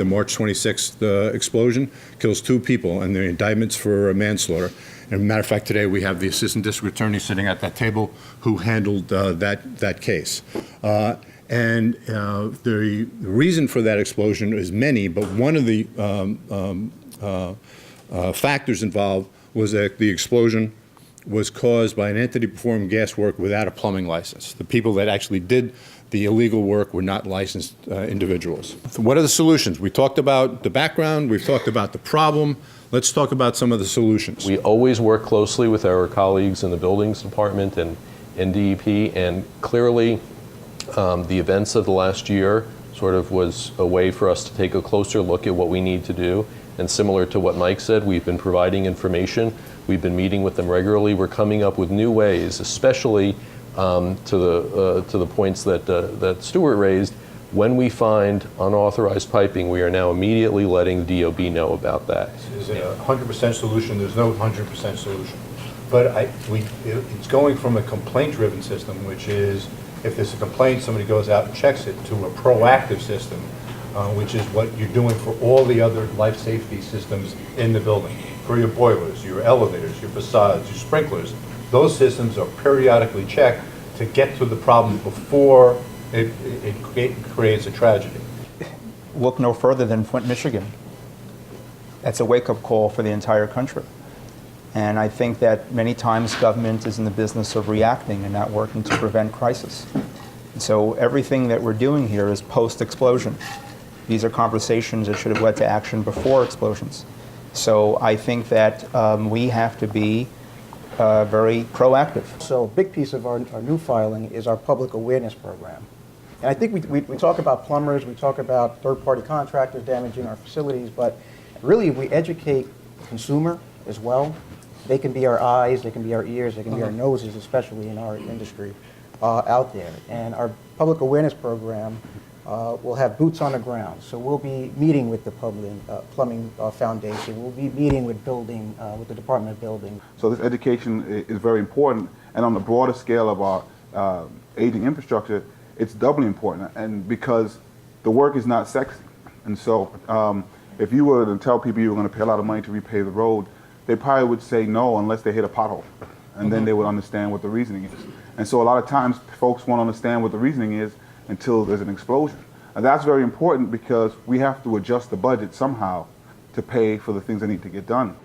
the March 26th explosion, kills 2 people, and the indictments for manslaughter. And matter of fact, today we have the assistant district attorney sitting at that table who handled that case. And the reason for that explosion is many, but one of the factors involved was that the explosion was caused by an entity performing gas work without a plumbing license. The people that actually did the illegal work were not licensed individuals. So what are the solutions? We talked about the background, we've talked about the problem. Let's talk about some of the solutions. We always work closely with our colleagues in the buildings department and DEP, and clearly the events of the last year sort of was a way for us to take a closer look at what we need to do. And similar to what Mike said, we've been providing information. We've been meeting with them regularly. We're coming up with new ways, especially to the points that Stuart raised. When we find unauthorized piping, we are now immediately letting DOB know about that. Is it a 100% solution? There's no 100% solution. But it's going from a complaint-driven system, which is if there's a complaint, somebody goes out and checks it, to a proactive system, which is what you're doing for all the other life safety systems in the building. For your boilers, your elevators, your facades, your sprinklers, those systems are periodically checked to get to the problem before it creates a tragedy. Look no further than Flint, Michigan. That's a wake-up call for the entire country. And I think that many times government is in the business of reacting and not working to prevent crisis. And so everything that we're doing here is post-explosion. These are conversations that should have led to action before explosions. So I think that we have to be very proactive. So a big piece of our new filing is our public awareness program. And I think we talk about plumbers, we talk about third-party contractors damaging our facilities, but really if we educate the consumer as well, they can be our eyes, they can be our ears, they can be our noses, especially in our industry out there. And our public awareness program will have boots on the ground. So we'll be meeting with the Plumbing Foundation, we'll be meeting with with the Department of Building. So this education is very important, and on the broader scale of our aging infrastructure, it's doubly important, and because the work is not sexy. And so if you were to tell people you were going to pay a lot of money to repave the road, they probably would say no unless they hit a pothole, and then they would understand what the reasoning is. And so a lot of times folks won't understand what the reasoning is until there's an explosion. And that's very important because we have to adjust the budget somehow to pay for the things that need to get done.